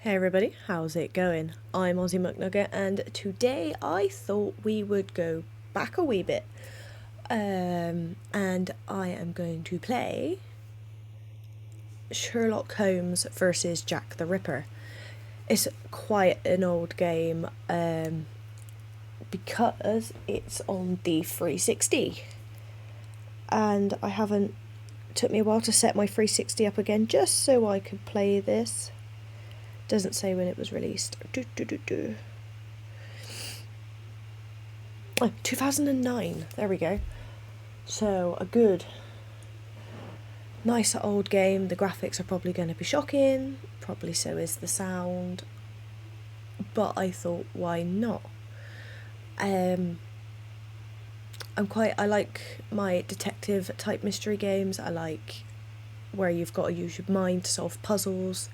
Hey everybody, how's it going? I'm Aussie McNugget and today I thought we would go back a wee bit and I am going to play Sherlock Holmes versus Jack the Ripper. It's quite an old game because it's on the 360 and took me a while to set my 360 up again just so I could play this. Doesn't say when it was released. Oh, 2009. There we go. So a good, nice old game. The graphics are probably going to be shocking. Probably so is the sound. But I thought, why not? I like my detective type mystery games. I like where you've got to use your mind to solve puzzles.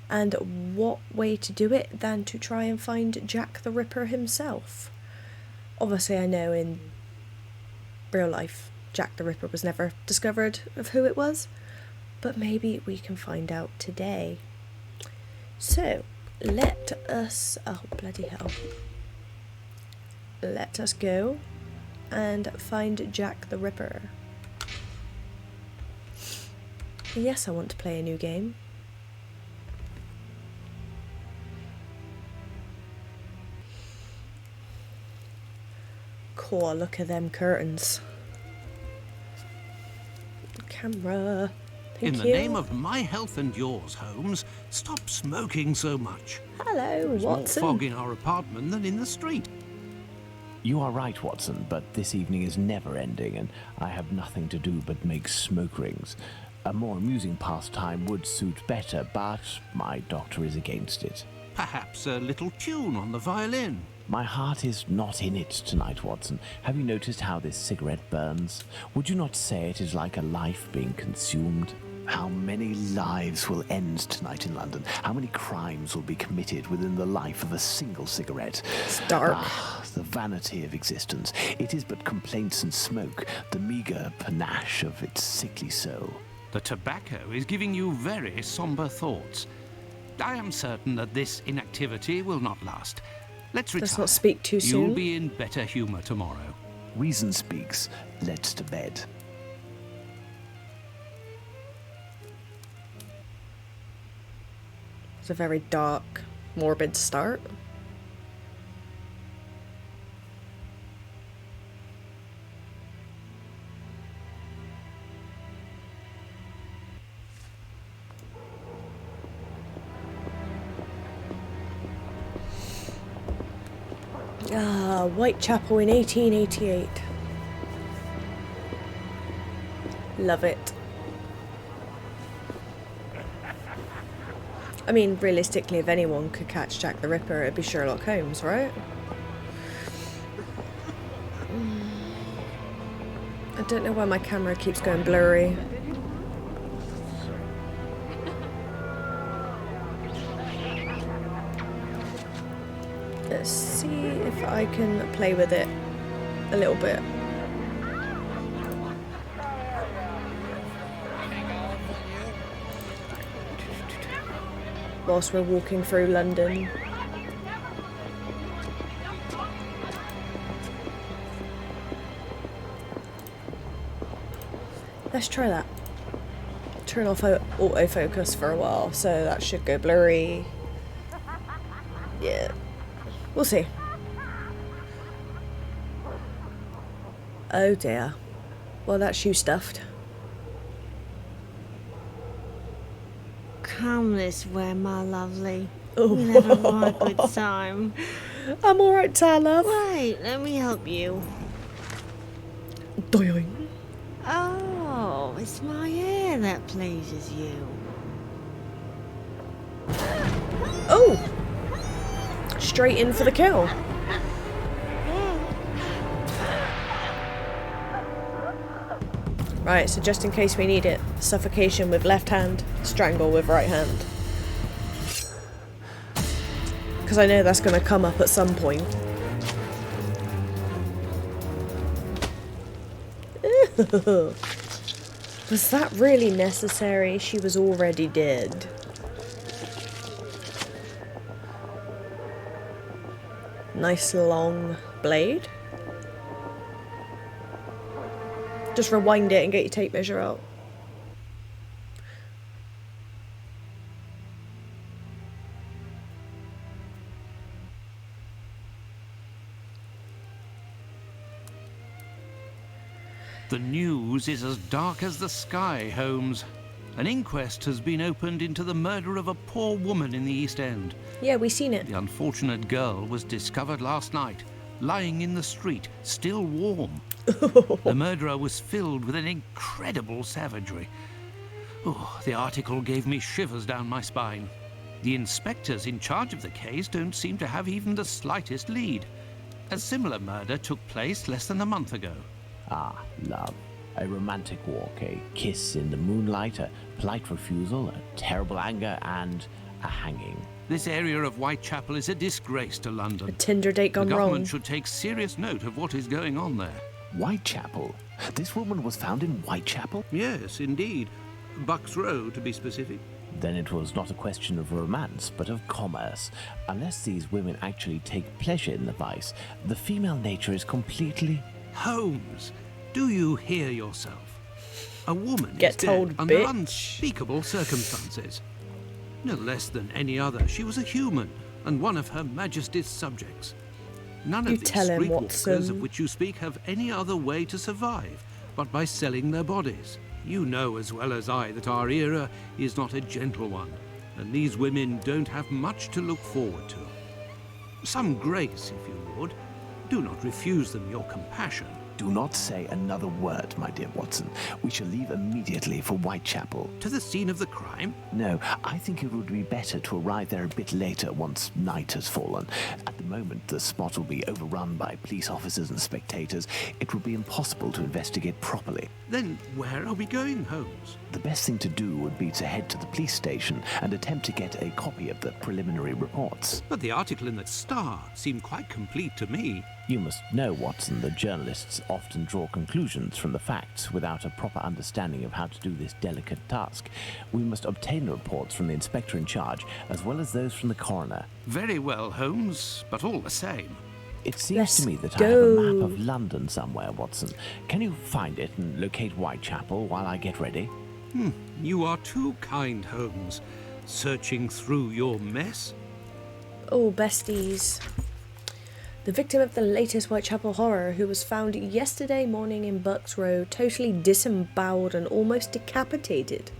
And what way to do it than to try and find Jack the Ripper himself? Obviously, I know in real life, Jack the Ripper was never discovered of who it was, but maybe we can find out today. So, let us... oh, bloody hell. Let us go and find Jack the Ripper. Yes, I want to play a new game. Oh, look at them curtains. Camera. Thank In the you. name of my health and yours, Holmes, stop smoking so much. Hello, There's Watson. more fog in our apartment than in the street. You are right, Watson, but this evening is never ending, and I have nothing to do but make smoke rings. A more amusing pastime would suit better, but my doctor is against it. Perhaps a little tune on the violin. My heart is not in it tonight, Watson. Have you noticed how this cigarette burns? Would you not say it is like a life being consumed? How many lives will end tonight in London? How many crimes will be committed within the life of a single cigarette? It's dark. Ah, the vanity of existence. It is but complaints and smoke, the meagre panache of its sickly soul. The tobacco is giving you very somber thoughts. I am certain that this inactivity will not last. Let's retire. Let's not speak too soon. You'll be in better humour tomorrow. Reason speaks. Let's to bed. It's a very dark, morbid start. Whitechapel in 1888. Love it. I mean, realistically, if anyone could catch Jack the Ripper, it'd be Sherlock Holmes, right? I don't know why my camera keeps going blurry. Let's see if I can play with it a little bit. Whilst we're walking through London. Let's try that. Turn off autofocus for a while, so that should go blurry. Yeah. We'll see. Oh dear. Well, that's you stuffed. Come this way, my lovely. Oh. We'll have a right good time. I'm alright, Ty, love. Wait, let me help you. Doing. Oh, it's my hair that pleases you. Oh! Straight in for the kill. Right, so just in case we need it, suffocation with left hand, strangle with right hand. Because I know that's going to come up at some point. Was that really necessary? She was already dead. Nice long blade. Just rewind it and get your tape measure out. The news is as dark as the sky, Holmes. An inquest has been opened into the murder of a poor woman in the East End. Yeah, we seen it. The unfortunate girl was discovered last night, lying in the street, still warm. The murderer was filled with an incredible savagery. Oh, the article gave me shivers down my spine. The inspectors in charge of the case don't seem to have even the slightest lead. A similar murder took place less than a month ago. Ah, love. A romantic walk, a kiss in the moonlight, a polite refusal, a terrible anger, and a hanging. This area of Whitechapel is a disgrace to A London. Tinder date The gone government wrong. should take serious note of what is going on there. Whitechapel? This woman was found in Whitechapel? Yes, indeed. Bucks Row, to be specific. Then it was not a question of romance, but of commerce. Unless these women actually take pleasure in the vice, the female nature is completely... Holmes, do you hear yourself? A woman Get is dead told, under bitch. unspeakable circumstances. No less than any other, she was a human and one of Her Majesty's subjects. None You of these tell him, streetwalkers Watson. of which you speak have any other way to survive but by selling their bodies. You know as well as I that our era is not a gentle one, and these women don't have much to look forward to. Some grace, if you would. Do not refuse them your compassion. Do not say another word, my dear Watson. We shall leave immediately for Whitechapel. To the scene of the crime? No, I think it would be better to arrive there a bit later once night has fallen. At the moment, the spot will be overrun by police officers and spectators. It would be impossible to investigate properly. Then where are we going, Holmes? The best thing to do would be to head to the police station and attempt to get a copy of the preliminary reports. But the article in the Star seemed quite complete to me. You must know, Watson, that journalists often draw conclusions from the facts without a proper understanding of how to do this delicate task. We must obtain the reports from the inspector in charge, as well as those from the coroner. Very well, Holmes, but all the same. It seems Let's to me that I have a map go. of London somewhere, Watson. Can you find it and locate Whitechapel while I get ready? You are too kind, Holmes. Searching through your mess? Oh, besties. The victim of the latest Whitechapel horror, who was found yesterday morning in Bucks Row, totally disemboweled and almost decapitated,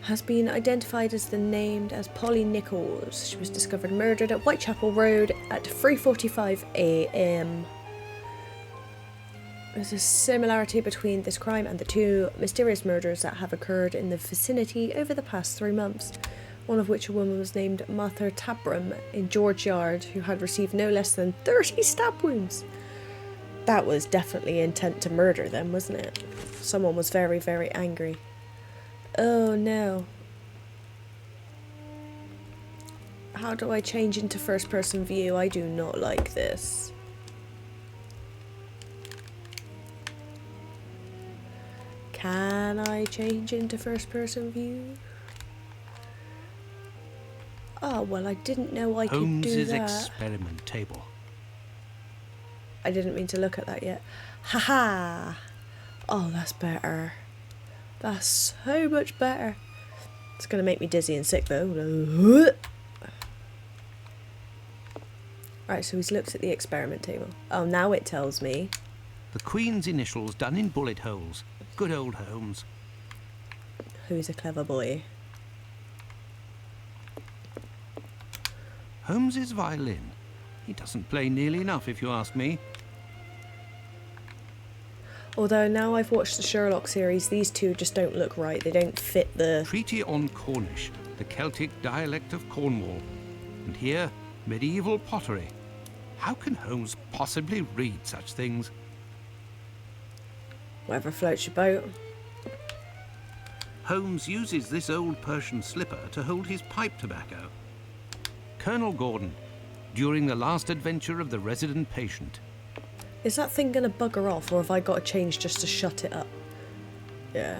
has been identified as named Polly Nichols. She was discovered murdered at Whitechapel Road at 3:45 a.m. There's a similarity between this crime and the two mysterious murders that have occurred in the vicinity over the past 3 months. One of which a woman was named Martha Tabram in George Yard, who had received no less than 30 stab wounds. That was definitely intent to murder them, wasn't it? Someone was very, very angry. Oh no. How do I change into first person view? I do not like this. Can I change into first person view? Oh, well, I didn't know I could do Holmes's that. experiment table. I didn't mean to look at that yet. Haha! Oh, that's better. That's so much better. It's going to make me dizzy and sick, though. Right, so he's looked at the experiment table. Oh, now it tells me. The Queen's initials done in bullet holes. Good old Holmes. Who's a clever boy. Holmes's violin. He doesn't play nearly enough, if you ask me. Although now I've watched the Sherlock series, these two just don't look right. They don't fit the... Treaty on Cornish, the Celtic dialect of Cornwall. And here, medieval pottery. How can Holmes possibly read such things? Whatever floats your boat. Holmes uses this old Persian slipper to hold his pipe tobacco. Colonel Gordon, during the last adventure of the resident patient. Is that thing going to bugger off, or have I got to change just to shut it up? Yeah.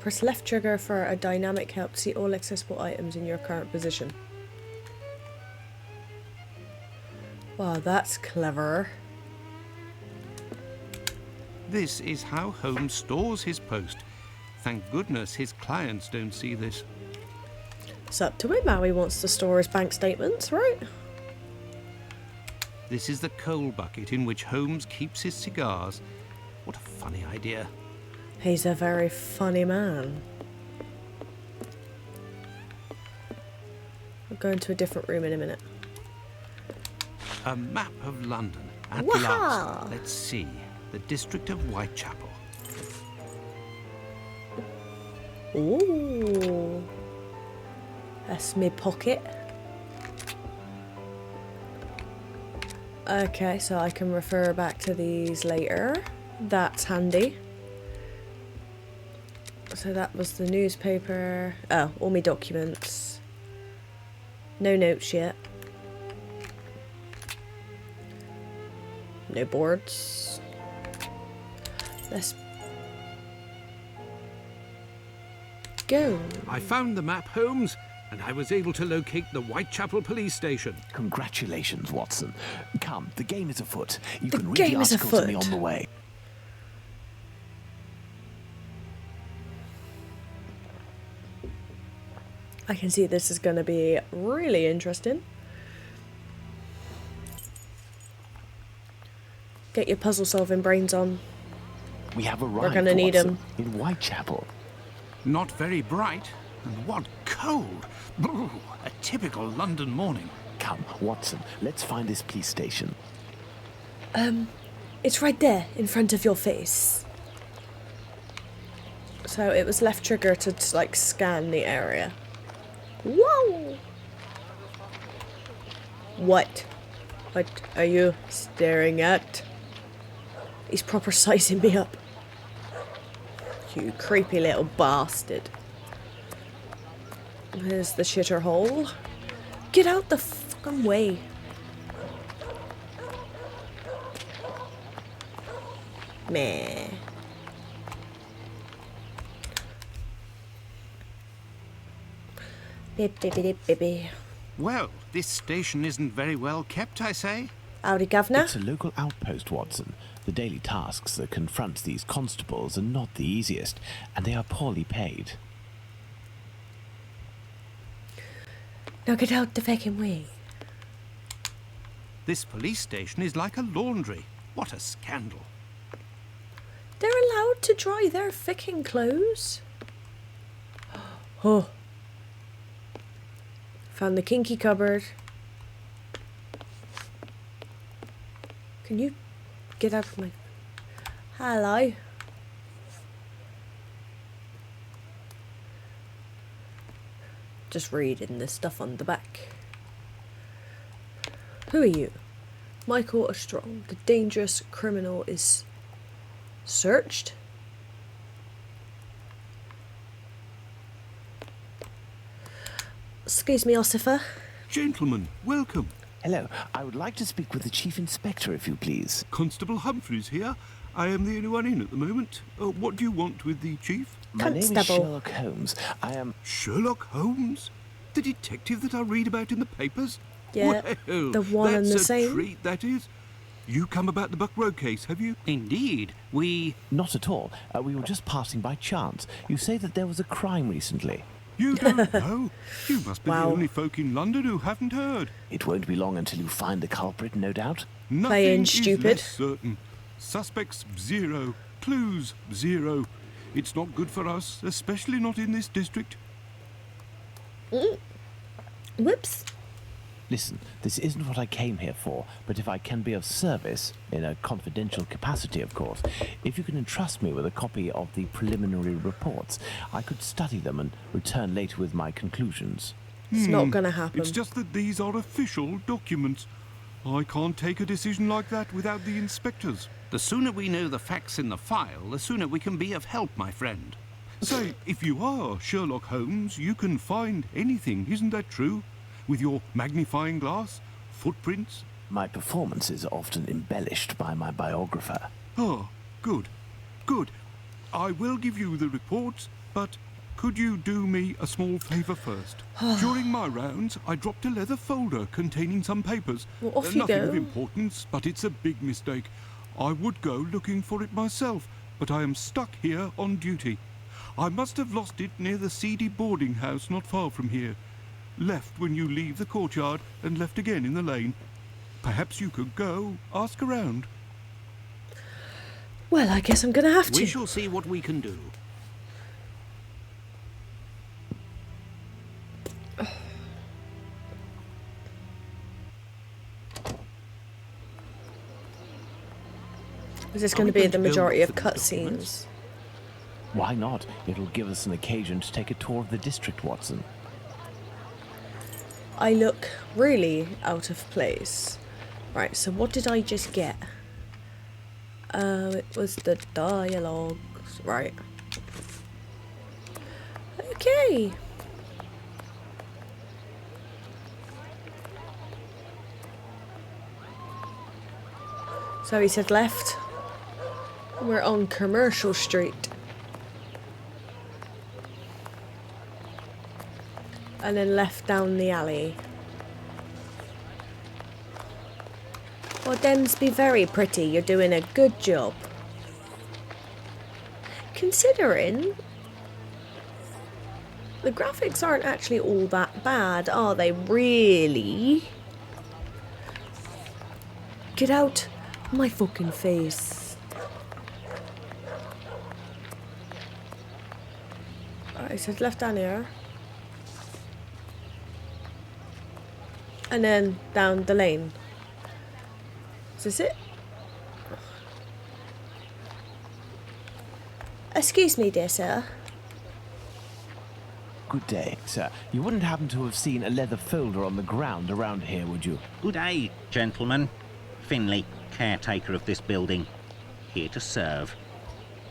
Press left trigger for a dynamic help to see all accessible items in your current position. Wow, that's clever. This is how Holmes stores his post. Thank goodness his clients don't see this. It's up to him how he wants to store his bank statements, right? This is the coal bucket in which Holmes keeps his cigars. What a funny idea. He's a very funny man. I'll go into a different room in a minute. A map of London. At Waha! last. Let's see. The district of Whitechapel. Ooh. That's me pocket. Okay, so I can refer back to these later. That's handy. So that was the newspaper. Oh, all my documents. No notes yet. No boards. Let's go. I found the map, Holmes, and I was able to locate the Whitechapel police station. Congratulations, Watson. Come, the game is afoot. You The can read game the is articles in the afoot. On the Way. I can see this is going to be really interesting. Get your puzzle solving brains on. We have arrived, gonna need Watson, 'em. in Whitechapel. Not very bright, and what cold. Brr, a typical London morning. Come, Watson, let's find this police station. It's right there in front of your face. So it was left trigger to like scan the area. Whoa! What? What are you staring at? He's proper sizing me up. You creepy little bastard. There's the shitter hole. Get out the fucking way. Meh. Bip, bip, bip, bip, bip. Well, this station isn't very well kept, I say. Howdy, governor. It's a local outpost, Watson. The daily tasks that confront these constables are not the easiest, and they are poorly paid. Now get out the fucking way. This police station is like a laundry. What a scandal. They're allowed to dry their fucking clothes. Oh. Found the kinky cupboard. Can you get out of my... Hello. Just reading the stuff on the back. Who are you? Michael Strong. The dangerous criminal is searched. Excuse me, Ossifer. Gentlemen, welcome. Hello, I would like to speak with the Chief Inspector, if you please. Constable Humphreys here. I am the only one in at the moment. What do you want with the chief? My name is Constable. Sherlock Holmes. I am... Sherlock Holmes? The detective that I read about in the papers? Yeah, Well, the one and that's the a same. treat, that is. You come about the Buck Road case, have you? Indeed, we... Not at all. We were just passing by chance. You say that there was a crime recently. You don't know? You must be Wow. the only folk in London who haven't heard. It won't be long until you find the culprit, no doubt. Nothing Playing is stupid. less certain. Suspects, 0. Clues, 0. It's not good for us, especially not in this district. Whoops. Listen, this isn't what I came here for, but if I can be of service, in a confidential capacity, of course, if you can entrust me with a copy of the preliminary reports, I could study them and return later with my conclusions. It's not gonna happen. It's just that these are official documents. I can't take a decision like that without the inspectors. The sooner we know the facts in the file, the sooner we can be of help, my friend. Say, if you are Sherlock Holmes, you can find anything, isn't that true? With your magnifying glass, footprints. My performance is often embellished by my biographer. Ah, good, good. I will give you the reports, But could you do me a small favour first? During my rounds, I dropped a leather folder containing some papers. Well, off you Nothing go. of importance, but it's a big mistake. I would go looking for it myself, but I am stuck here on duty. I must have lost it near the seedy boarding house not far from here. Left when you leave the courtyard and left again in the lane. Perhaps you could go, ask around. Well, I guess I'm going to have to. We shall see what we can do. Is this Are going we to be going the to go majority look of for these documents? cutscenes? Why not? It'll give us an occasion to take a tour of the district, Watson. I look really out of place. Right, so what did I just get? It was the dialogues. Right. Okay. So he said left. We're on Commercial Street. And then left down the alley. Well, Dems, be very pretty. You're doing a good job. Considering the graphics aren't actually all that bad, are they really? Get out my fucking face. Alright, so it's left down here. And then down the lane. Is this it? Excuse me, dear sir. Good day, sir. You wouldn't happen to have seen a leather folder on the ground around here, would you? Good day, gentlemen. Finley, caretaker of this building. Here to serve.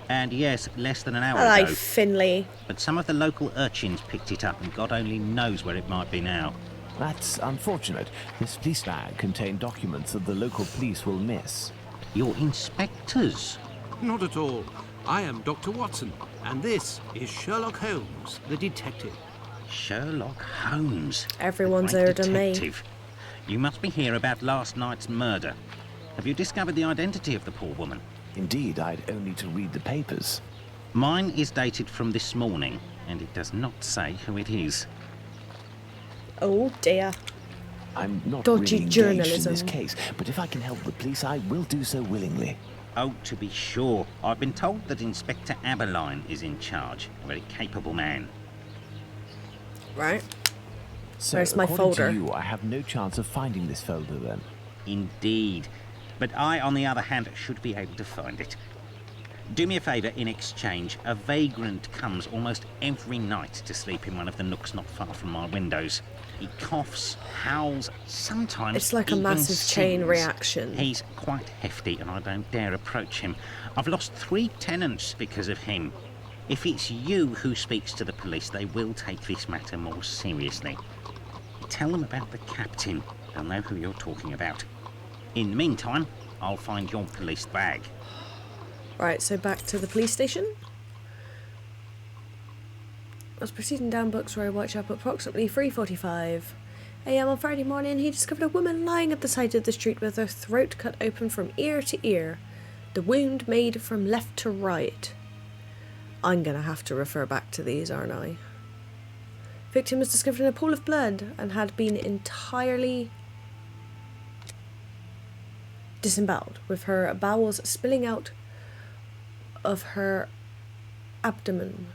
And yes, less than an hour Hello, ago. Finley. But some of the local urchins picked it up and God only knows where it might be now. That's unfortunate. This police bag contained documents that the local police will miss. You're inspectors. Not at all. I am Dr. Watson, and this is Sherlock Holmes, the detective. Sherlock Holmes. Everyone's the great heard of me. detective. You must be here about last night's murder. Have you discovered the identity of the poor woman? Indeed, I'd only to read the papers. Mine is dated from this morning, and it does not say who it is. Oh dear. I'm not Dodgy really engaged in journalism. this case, but if I can help the police, I will do so willingly. Oh, to be sure. I've been told that Inspector Aberline is in charge. A very capable man. Right. So, Where's my according folder? to you, I have no chance of finding this folder then. Indeed. But I, on the other hand, should be able to find it. Do me a favour in exchange. A vagrant comes almost every night to sleep in one of the nooks not far from my windows. He coughs, howls, sometimes It's like a even massive chain sings. reaction. He's quite hefty and I don't dare approach him. I've lost 3 tenants because of him. If it's you who speaks to the police, they will take this matter more seriously. Tell them about the captain. They'll know who you're talking about. In the meantime, I'll find your police bag. Right, so back to the police station. I was proceeding down Books Road, Whitechapel, approximately 3:45 a.m. on Friday morning. He discovered a woman lying at the side of the street with her throat cut open from ear to ear, the wound made from left to right. I'm gonna have to refer back to these, aren't I? Victim was discovered in a pool of blood and had been entirely disemboweled, with her bowels spilling out of her abdomen.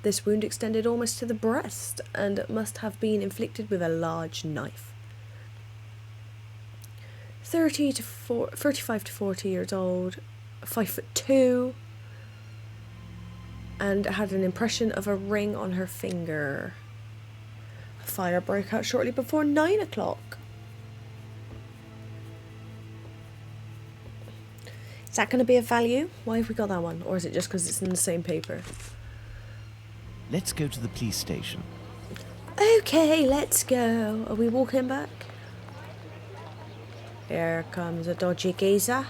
This wound extended almost to the breast and must have been inflicted with a large knife. 35 to 40 years old, 5'2", and had an impression of a ring on her finger. A fire broke out shortly before 9 o'clock. Is that going to be of value? Why have we got that one? Or is it just because it's in the same paper? Let's go to the police station. Okay, let's go. Are we walking back? Here comes a dodgy geezer.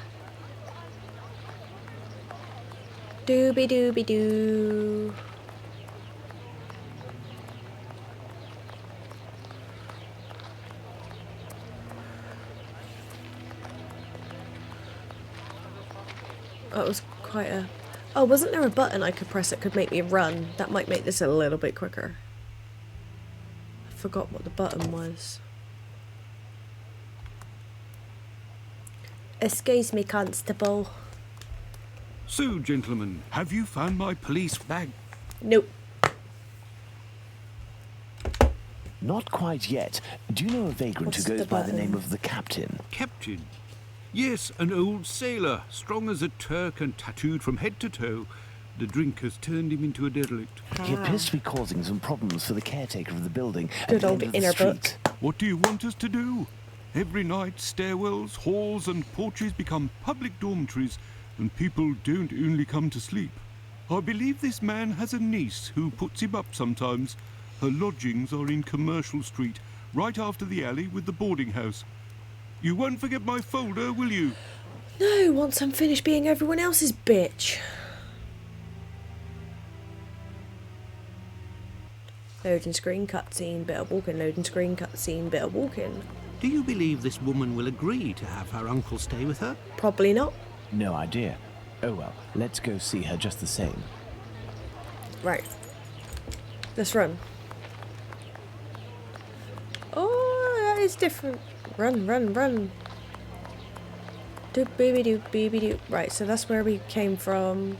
Dooby dooby doo. That was quite a... Oh, wasn't there a button I could press that could make me run? That might make this a little bit quicker. I forgot what the button was. Excuse me, constable. So, gentlemen, have you found my police bag? Nope. Not quite yet. Do you know a vagrant What's who goes the by the button? name of the Captain? Captain? Yes, an old sailor, strong as a Turk and tattooed from head to toe. The drink has turned him into a derelict. He appears to be causing some problems for the caretaker of the building. at Good the old end of the inner book. street. What do you want us to do? Every night, stairwells, halls and porches become public dormitories, and people don't only come to sleep. I believe this man has a niece who puts him up sometimes. Her lodgings are in Commercial Street, right after the alley with the boarding house. You won't forget my folder, will you? No, once I'm finished being everyone else's bitch. Loading screen cutscene, bit of walking, loading screen cutscene, bit of walking. Do you believe this woman will agree to have her uncle stay with her? Probably not. No idea. Oh well, let's go see her just the same. Right. Let's run. Oh, that is different. Run, run, run. Doop baby doop baby doop. Right, so that's where we came from.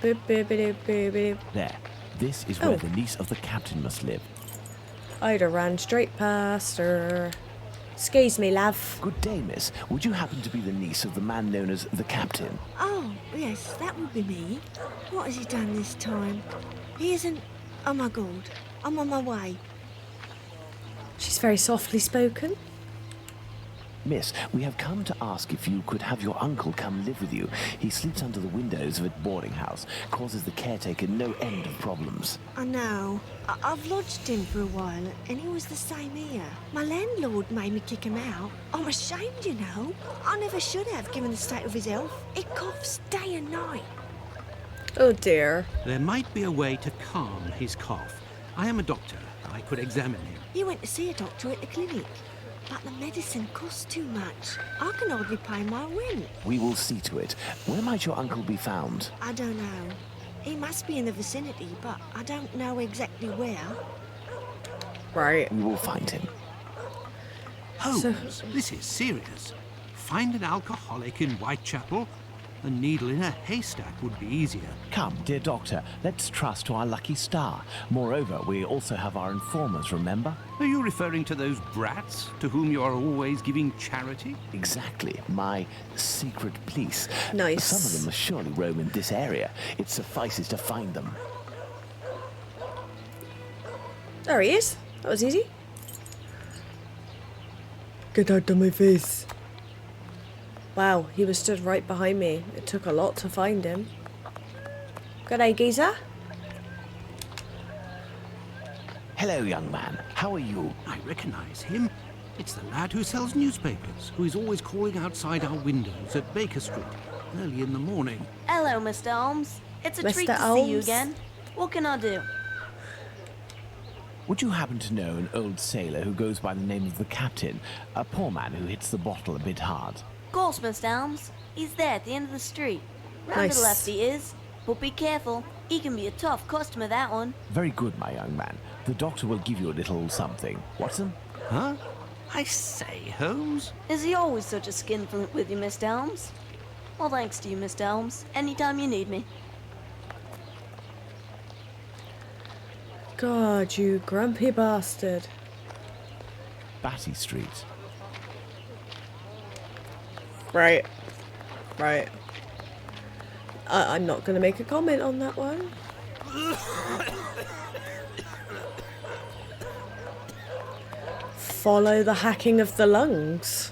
Boop baby doop baby doop. There. This is where Oh. the niece of the captain must live. I'd have ran straight past her. Excuse me, love. Good day, miss. Would you happen to be the niece of the man known as the captain? Oh, yes, that would be me. What has he done this time? He isn't... Oh my God, I'm on my way. She's very softly spoken. Miss, we have come to ask if you could have your uncle come live with you. He sleeps under the windows of a boarding house, causes the caretaker no end of problems. I know. I've lodged him for a while, and he was the same here. My landlord made me kick him out. I'm ashamed, you know. I never should have, given the state of his health. He coughs day and night. Oh dear. There might be a way to calm his cough. I am a doctor. I could examine him. He went to see a doctor at the clinic, but the medicine costs too much. I can hardly pay my rent. We will see to it. Where might your uncle be found? I don't know. He must be in the vicinity, but I don't know exactly where. Right. We will find him. Holmes, this is serious. Find an alcoholic in Whitechapel? A needle in a haystack would be easier. Come, dear doctor, let's trust to our lucky star. Moreover, we also have our informers, remember? Are you referring to those brats to whom you are always giving charity? Exactly, my secret police. Nice. Some of them must surely roam in this area. It suffices to find them. There he is. That was easy. Get out of my face. Wow, he was stood right behind me. It took a lot to find him. Good day, geezer. Hello, young man. How are you? I recognize him. It's the lad who sells newspapers, who is always calling outside our windows at Baker Street early in the morning. Hello, Mr. Holmes. It's a treat Mr. to see you Holmes? again. What can I do? Would you happen to know an old sailor who goes by the name of the Captain? A poor man who hits the bottle a bit hard. Of course, Mr. Holmes. He's there at the end of the street. Round to the Nice. left he is. But be careful. He can be a tough customer, that one. Very good, my young man. The doctor will give you a little something. Watson? Huh? I say, Holmes. Is he always such a skinflint with you, Mr. Holmes? Well, thanks to you, Mr. Holmes. Anytime you need me. God, you grumpy bastard. Batty Street. Right. Right. I'm not going to make a comment on that one. Follow the hacking of the lungs.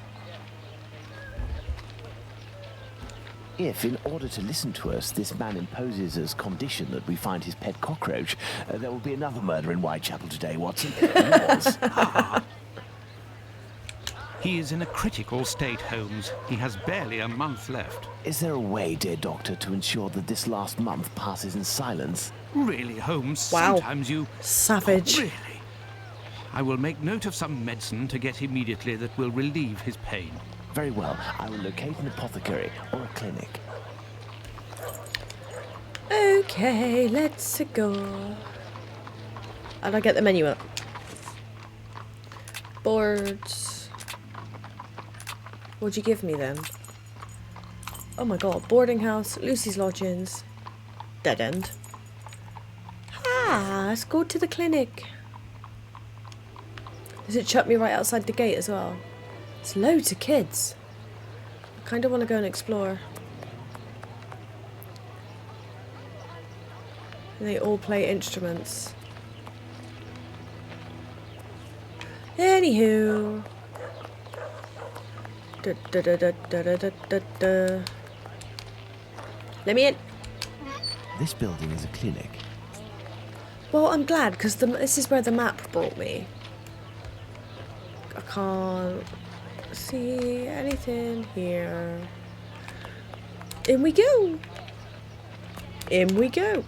If, in order to listen to us, this man imposes as condition that we find his pet cockroach, there will be another murder in Whitechapel today, Watson. Yours. He is in a critical state, Holmes. He has barely a month left. Is there a way, dear doctor, to ensure that this last month passes in silence? Really, Holmes, Wow. sometimes you... Savage. Oh, really? I will make note of some medicine to get immediately that will relieve his pain. Very well. I will locate an apothecary or a clinic. Okay, let's go. How'd I get the menu up? Boards. What'd you give me then? Oh my god, boarding house, Lucy's lodgings. Dead end. Ah, let's go to the clinic. Does it shut me right outside the gate as well? It's loads of kids. I kind of want to go and explore. And they all play instruments. Anywho. Da, da, da, da, da, da, da, da. Let me in. This building is a clinic. Well, I'm glad, because this is where the map brought me. I can't see anything here. In we go. In we go.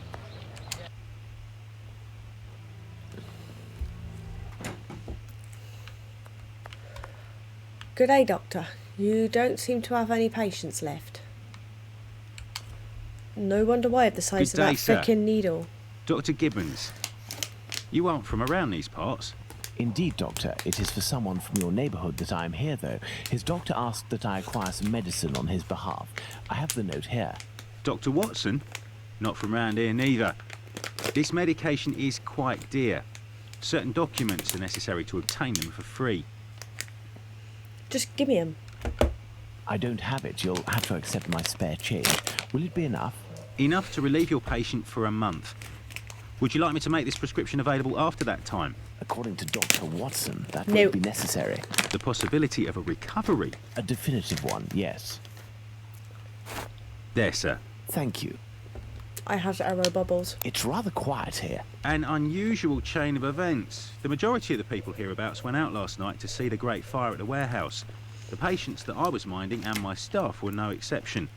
Good day, Doctor. You don't seem to have any patients left. No wonder why at the size Good of day, that sir. frickin' needle. Dr. Gibbons, you aren't from around these parts. Indeed, Doctor. It is for someone from your neighborhood that I am here, though. His doctor asked that I acquire some medicine on his behalf. I have the note here. Dr. Watson? Not from round here neither. This medication is quite dear. Certain documents are necessary to obtain them for free. Just give me him. I don't have it. You'll have to accept my spare change. Will it be enough? Enough to relieve your patient for a month. Would you like me to make this prescription available after that time? According to Dr. Watson, that No. won't be necessary. The possibility of a recovery? A definitive one, yes. There, sir. Thank you. I have arrow bubbles. It's rather quiet here. An unusual chain of events. The majority of the people hereabouts went out last night to see the great fire at the warehouse. The patients that I was minding and my staff were no exception.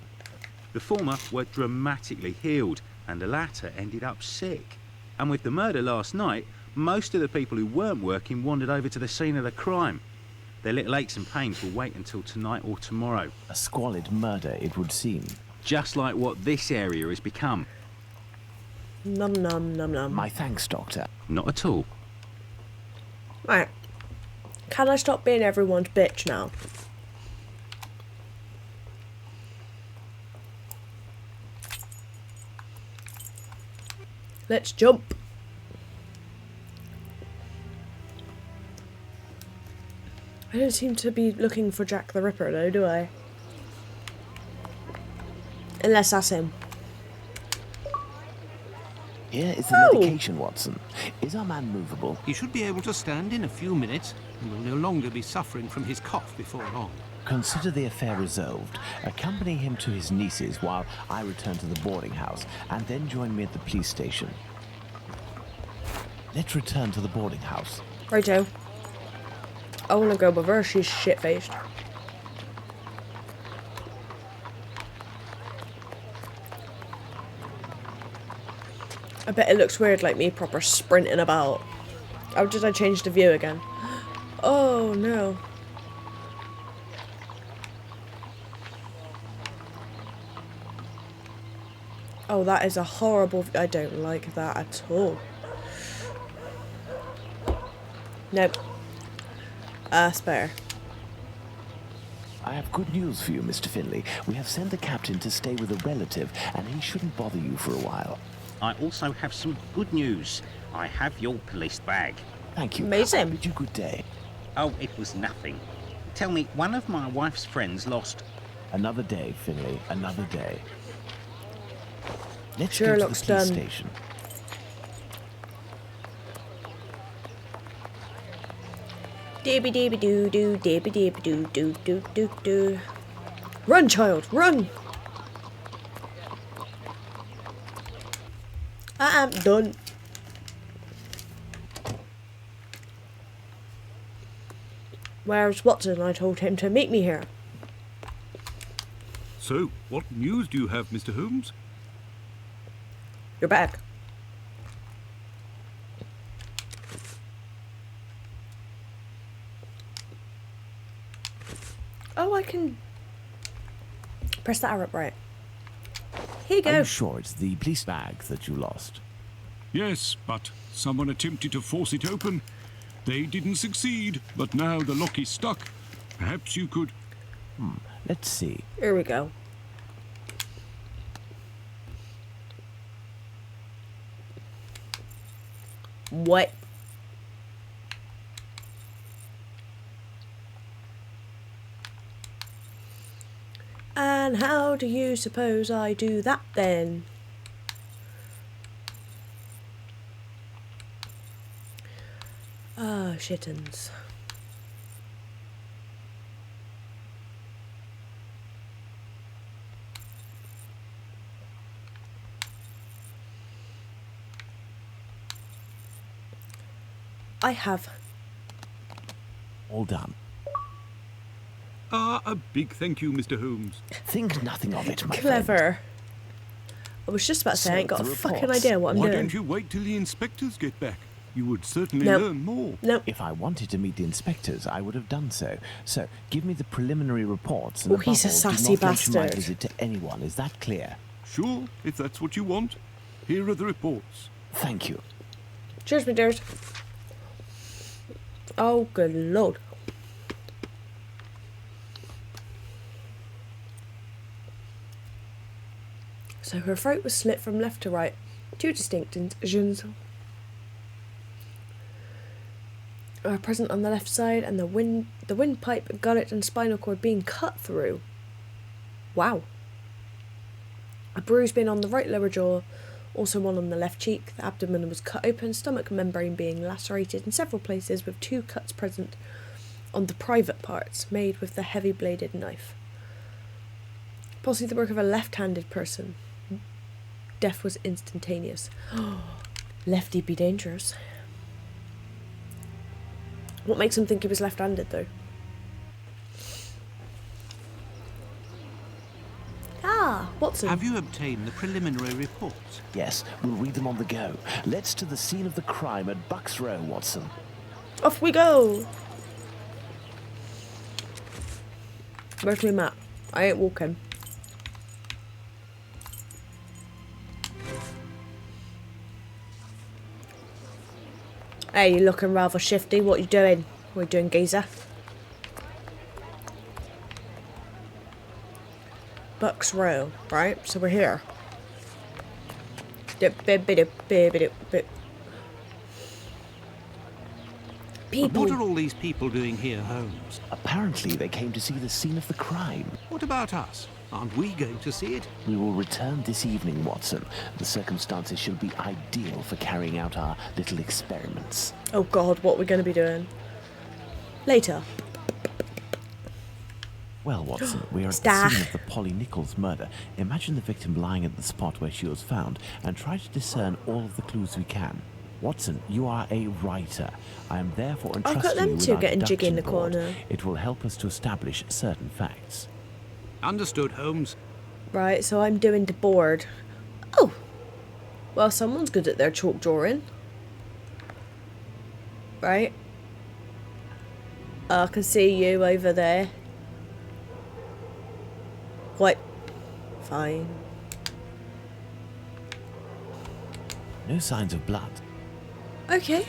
The former were dramatically healed, and the latter ended up sick. And with the murder last night, most of the people who weren't working wandered over to the scene of the crime. Their little aches and pains will wait until tonight or tomorrow. A squalid murder, it would seem. Just like what this area has become. Num num num num. My thanks, Doctor. Not at all. Right. Can I stop being everyone's bitch now? Let's jump. I don't seem to be looking for Jack the Ripper though, do I? Unless that's him. Here is the Oh. medication, Watson. Is our man movable? He should be able to stand in a few minutes and will no longer be suffering from his cough before long. Consider the affair resolved. Accompany him to his niece's while I return to the boarding house, and then join me at the police station. Let's return to the boarding house. Righto. I wanna go with her, she's shit-faced. I bet it looks weird, like me proper sprinting about. Oh, did I change the view again? Oh, no. Oh, that is a horrible... I don't like that at all. Nope. Spare. I have good news for you, Mr. Finley. We have sent the captain to stay with a relative, and he shouldn't bother you for a while. I also have some good news. I have your police bag. Thank you. Amazing. I bid you good day. Oh, it was nothing. Tell me, one of my wife's friends lost... Another day, Finley. Another day. Let's Sherlock's go to the police done. station. Dibby dibby doo doo, dibby dibby doo doo doo doo doo. Run, child, run! I am done. Where's Watson? I told him to meet me here. So, what news do you have, Mr. Holmes? You're back. Oh, I can press that arrow, right. Here you Are go. you sure it's the police bag that you lost? Yes, but someone attempted to force it open. They didn't succeed, but now the lock is stuck. Perhaps you could... Let's see. Here we go. What? And how do you suppose I do that then? Ah, shittens. I have. All done. A big thank you, Mr. Holmes. Think nothing of it, my friend. Clever. I was just about to say, I ain't got a the fucking reports. idea what I'm Why doing. don't you wait till the inspectors get back? You would certainly Nope. learn more. Nope. If I wanted to meet the inspectors, I would have done so. So, give me the preliminary reports and Oh, above he's a all, do sassy not mention my bastard. visit to anyone. Is that clear? Sure, if that's what you want. Here are the reports. Thank you. Cheers, my dears. Oh, good lord. So her throat was slit from left to right. Two distinct incisions are present on the left side, and the windpipe, gullet, and spinal cord being cut through. Wow. A bruise being on the right lower jaw, also one on the left cheek. The abdomen was cut open, stomach membrane being lacerated in several places, with 2 cuts present on the private parts, made with the heavy bladed knife. Possibly the work of a left-handed person. Death was instantaneous. Lefty be dangerous. What makes him think he was left-handed, though? Ah, Watson. Have you obtained the preliminary reports? Yes, we'll read them on the go. Let's to the scene of the crime at Bucks Row, Watson. Off we go! Where's my map? I ain't walking. Hey, you're looking rather shifty. What you doing? What you doing, geezer? Bucks Row, right? So we're here. But what are People. all these people doing here, Holmes? Apparently, they came to see the scene of the crime. What about us? Aren't we going to see it? We will return this evening, Watson. The circumstances shall be ideal for carrying out our little experiments. Oh God, what we're going to be doing later. Well, Watson, we are at the Stach. scene of the Polly Nichols murder. Imagine the victim lying at the spot where she was found and try to discern all of the clues we can. Watson, you are a writer. I am therefore I've got entrusting them you with two our getting jiggy in the deduction board. corner. It will help us to establish certain facts. Understood, Holmes. Right, so I'm doing the board. Oh! Well, someone's good at their chalk drawing. Right? I can see you over there. What? Fine. No signs of blood. Okay.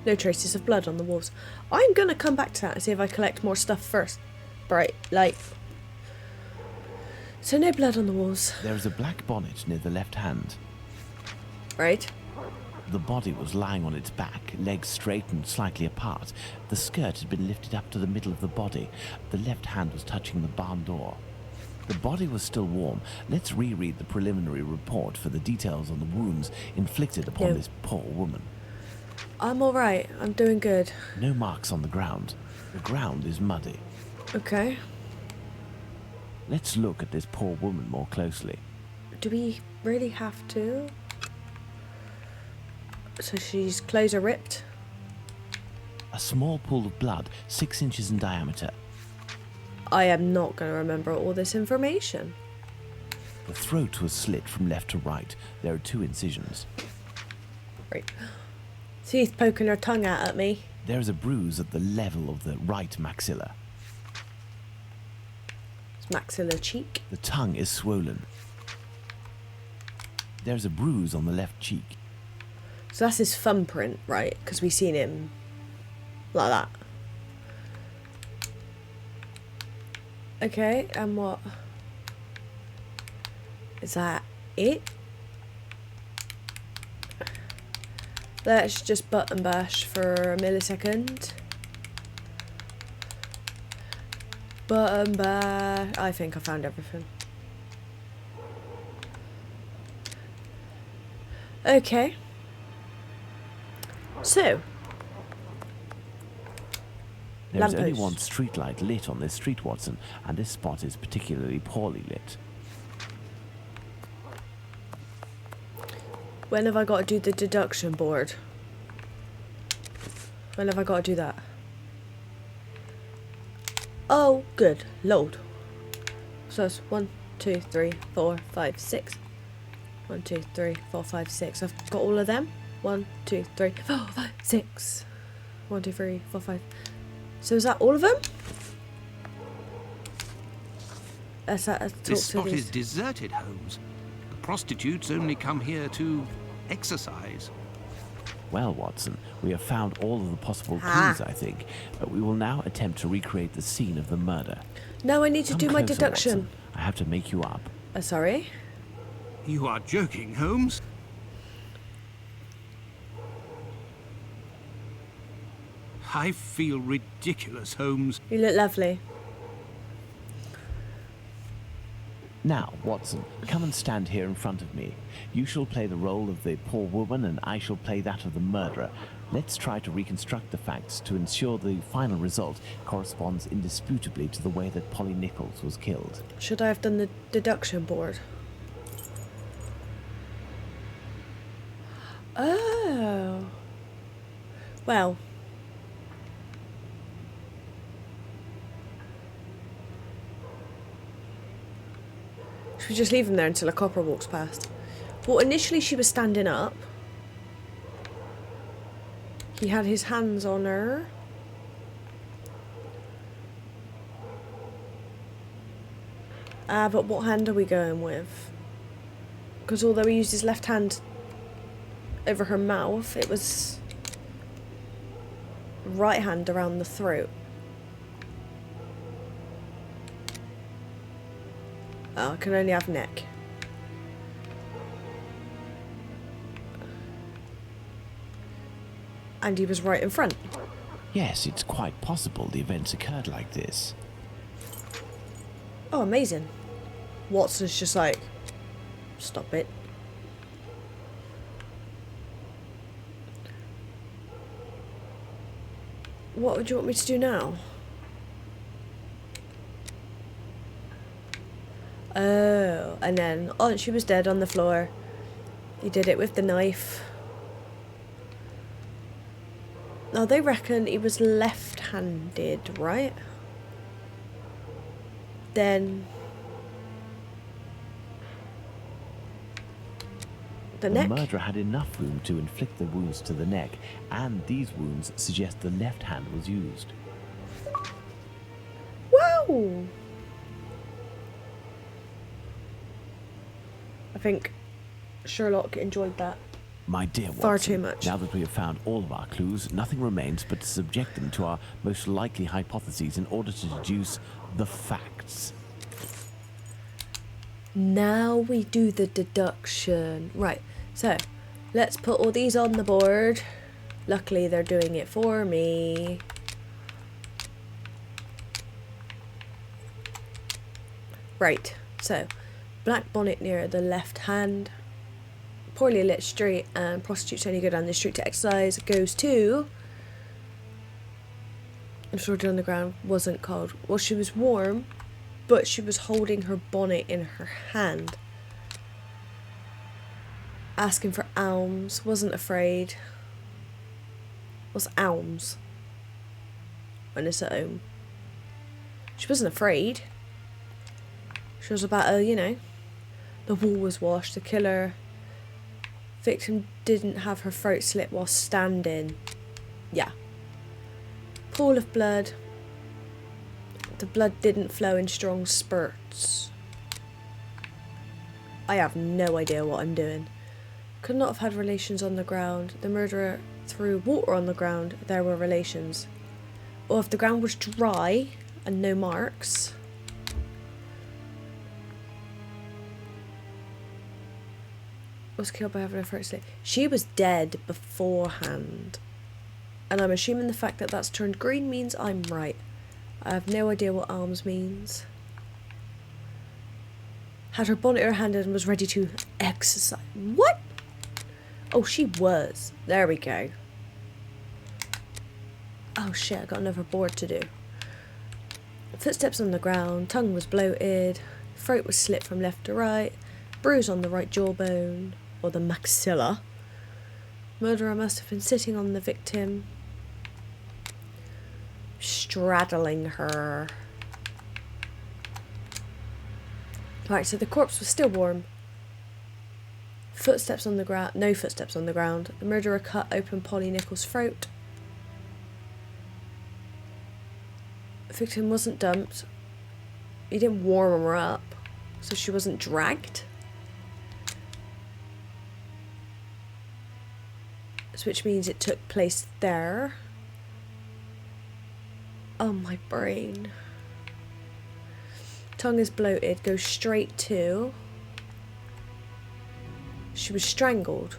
No traces of blood on the walls. I'm gonna come back to that and see if I collect more stuff first. Right, like... So no blood on the walls. There is a black bonnet near the left hand. Right? The body was lying on its back, legs straight and slightly apart. The skirt had been lifted up to the middle of the body. The left hand was touching the barn door. The body was still warm. Let's reread the preliminary report for the details on the wounds inflicted upon No. this poor woman. I'm alright. I'm doing good. No marks on the ground. The ground is muddy. Okay. Let's look at this poor woman more closely. Do we really have to? So she's clothes are ripped. A small pool of blood, 6 inches in diameter. I am not going to remember all this information. The throat was slit from left to right. There are 2 incisions. Right. Teeth poking her tongue out at me. There is a bruise at the level of the right maxilla. Maxilla cheek. The tongue is swollen. There's a bruise on the left cheek. So that's his thumbprint, right? Because we seen him like that. Okay, and what? Is that it? Let's just button bash for a millisecond. Button bash. I think I found everything. Okay. So. There is only Lamppost. one streetlight lit on this street, Watson, and this spot is particularly poorly lit. When have I got to do the deduction board? When have I got to do that? Oh, good. Load. So it's 1, 2, 3, 4, 5, 6. 1, 2, 3, 4, 5, 6. I've got all of them. 1, 2, 3, 4, 5, 6. 1, 2, 3, 4, 5. So is that all of them? Let's talk This to spot these. is deserted, Holmes. The prostitutes only come here to exercise. Well, Watson, we have found all of the possible clues, I think, but we will now attempt to recreate the scene of the murder. No, I need to Come do my closer, deduction. Watson. I have to make you up. Sorry? You are joking, Holmes. I feel ridiculous, Holmes. You look lovely. Now, Watson, come and stand here in front of me. You shall play the role of the poor woman and I shall play that of the murderer. Let's try to reconstruct the facts to ensure the final result corresponds indisputably to the way that Polly Nichols was killed. Should I have done the deduction board? Oh. Well. Should we just leave him there until a copper walks past? Well, initially she was standing up. He had his hands on her. But what hand are we going with? Because although he used his left hand over her mouth, it was right hand around the throat. Oh, I can only have neck. And he was right in front. Yes, it's quite possible the events occurred like this. Oh, amazing. Watson's just like, stop it. What would you want me to do now? Oh, and then, oh, she was dead on the floor. He did it with the knife. Now, they reckon he was left-handed, right? Then... the neck? The murderer had enough room to inflict the wounds to the neck, and these wounds suggest the left hand was used. Wow! I think Sherlock enjoyed that. My dear Watson, Far too much. now that we have found all of our clues, nothing remains but to subject them to our most likely hypotheses in order to deduce the facts. Now we do the deduction. Right, so let's put all these on the board. Luckily they're doing it for me. Right, so black bonnet near the left hand, poorly lit street, and prostitutes only go down the street to exercise goes to... I'm sure on the ground wasn't cold. Well, she was warm, but she was holding her bonnet in her hand. Asking for alms, wasn't afraid. What's alms? When it's at home. She wasn't afraid. She was about her, you know. The wall was washed, the killer victim didn't have her throat slit while standing. Yeah. Pool of blood. The blood didn't flow in strong spurts. I have no idea what I'm doing. Could not have had relations on the ground. The murderer threw water on the ground. There were relations. Or if the ground was dry and no marks. Was killed by having her first sleep. She was dead beforehand. And I'm assuming the fact that that's turned green means I'm right. I have no idea what arms means. Had her bonnet in her hand and was ready to exercise. What? Oh, she was. There we go. Oh shit, I got another board to do. Footsteps on the ground, tongue was bloated, throat was slit from left to right, bruise on the right jawbone, or the maxilla. Murderer must have been sitting on the victim, straddling her. Right, so the corpse was still warm. Footsteps on the ground. No footsteps on the ground. The murderer cut open Polly Nichols' throat. The victim wasn't dumped. He didn't warm her up, so she wasn't dragged. So which means it took place there. Oh, my brain. Tongue is bloated. Goes straight to... She was strangled.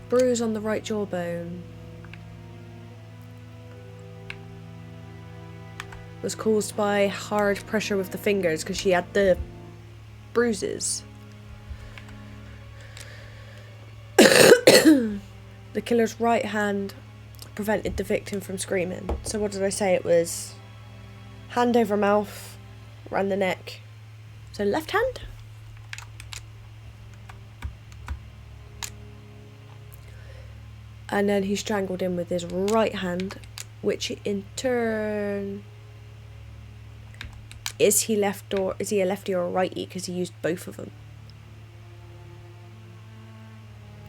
Bruise on the right jawbone. Was caused by hard pressure with the fingers because she had the bruises. The killer's right hand prevented the victim from screaming. So what did I say? It was hand over mouth, around the neck. So left hand? And then he strangled him with his right hand, which in turn... Is he a lefty or a righty? Because he used both of them.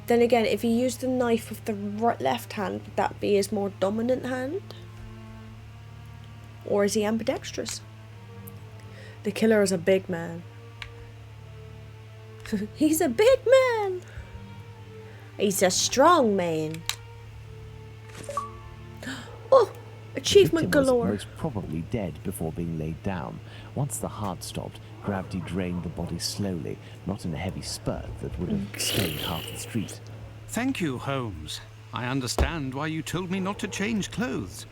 Then again, if he used the knife with the left hand, would that be his more dominant hand? Or is he ambidextrous? The killer is a big man. He's a big man! He's a strong man. Oh! Achievement galore. Was most probably dead before being laid down. Once the heart stopped, gravity drained the body slowly, not in a heavy spurt that would have stained half the street. Thank you, Holmes. I understand why you told me not to change clothes.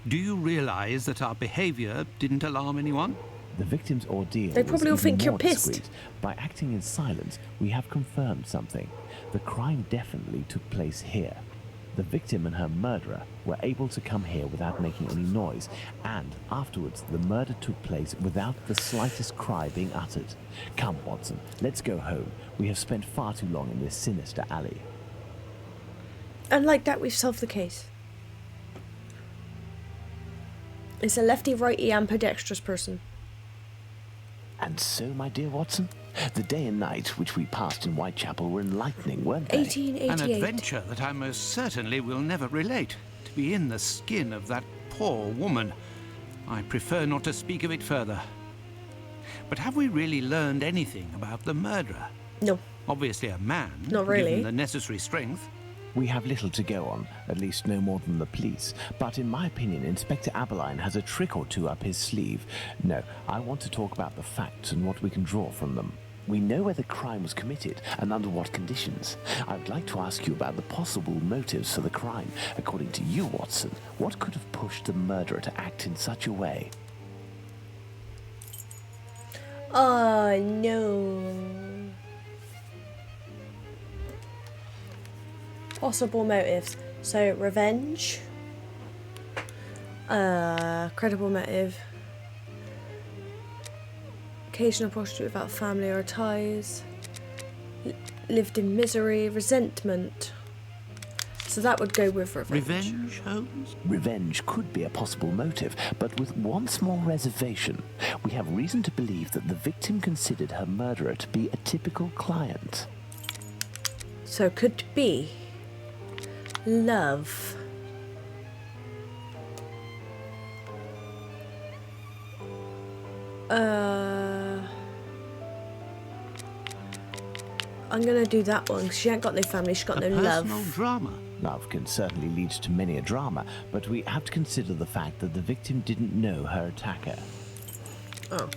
Do you realize that our behavior didn't alarm anyone? The victim's ordeal They probably will was even think you're more pissed. discreet. By acting in silence, we have confirmed something. The crime definitely took place here. The victim and her murderer were able to come here without making any noise, and afterwards the murder took place without the slightest cry being uttered. Come, Watson, let's go home. We have spent far too long in this sinister alley. And like that, we've solved the case. It's a lefty-righty ambidextrous person. And so, my dear Watson, the day and night which we passed in Whitechapel were enlightening, weren't they? 1888. An adventure that I most certainly will never relate. To be in the skin of that poor woman. I prefer not to speak of it further. But have we really learned anything about the murderer? No. Obviously a man. Not really. Given the necessary strength. We have little to go on, at least no more than the police. But in my opinion, Inspector Aberline has a trick or two up his sleeve. No, I want to talk about the facts and what we can draw from them. We know where the crime was committed and under what conditions. I would like to ask you about the possible motives for the crime. According to you, Watson, what could have pushed the murderer to act in such a way? Oh, no. Possible motives. So, revenge. Credible motive. Occasional prostitute without family or ties. Lived in misery. Resentment. So that would go with revenge. Revenge, Holmes? Revenge could be a possible motive, but with one small reservation. We have reason to believe that the victim considered her murderer to be a typical client. So could be love. I'm gonna do that one, 'cause she ain't got no family, she's got A no personal love. drama. Love can certainly lead to many a drama, but we have to consider the fact that the victim didn't know her attacker. Oh.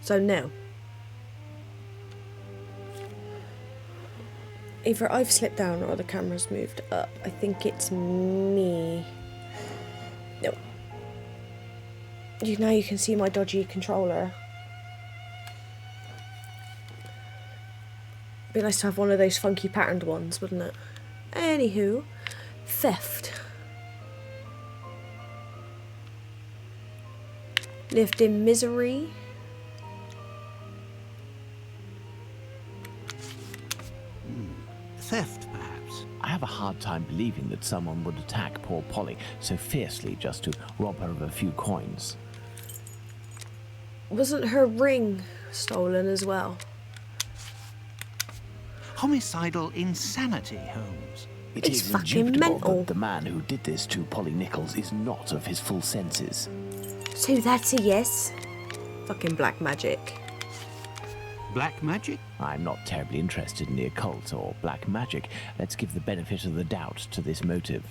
So no. Either I've slipped down or the camera's moved up. I think it's me. No. Now you can see my dodgy controller. Be nice to have one of those funky patterned ones, wouldn't it? Anywho, theft. Lived in misery. Theft, perhaps. I have a hard time believing that someone would attack poor Polly so fiercely just to rob her of a few coins. Wasn't her ring stolen as well? Homicidal insanity, Holmes. It It's is fucking indubitable mental. that the man who did this to Polly Nichols is not of his full senses. So that's a yes. Fucking black magic. Black magic? I'm not terribly interested in the occult or black magic. Let's give the benefit of the doubt to this motive.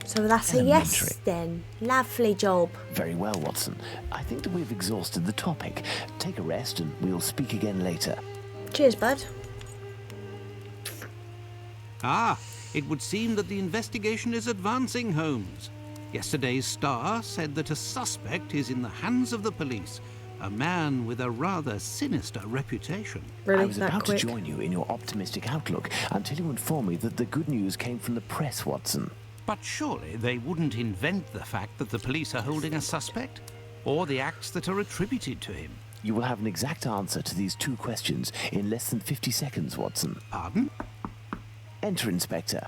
So that's a yes Elementary. then. Lovely job. Very well, Watson. I think that we've exhausted the topic. Take a rest and we'll speak again later. Cheers, bud. Ah, it would seem that the investigation is advancing, Holmes. Yesterday's Star said that a suspect is in the hands of the police, a man with a rather sinister reputation. Really, I was that about quick? to join you in your optimistic outlook until you informed me that the good news came from the press, Watson. But surely they wouldn't invent the fact that the police are holding a suspect, or the acts that are attributed to him. You will have an exact answer to these two questions in less than 50 seconds, Watson. Pardon? Enter, Inspector.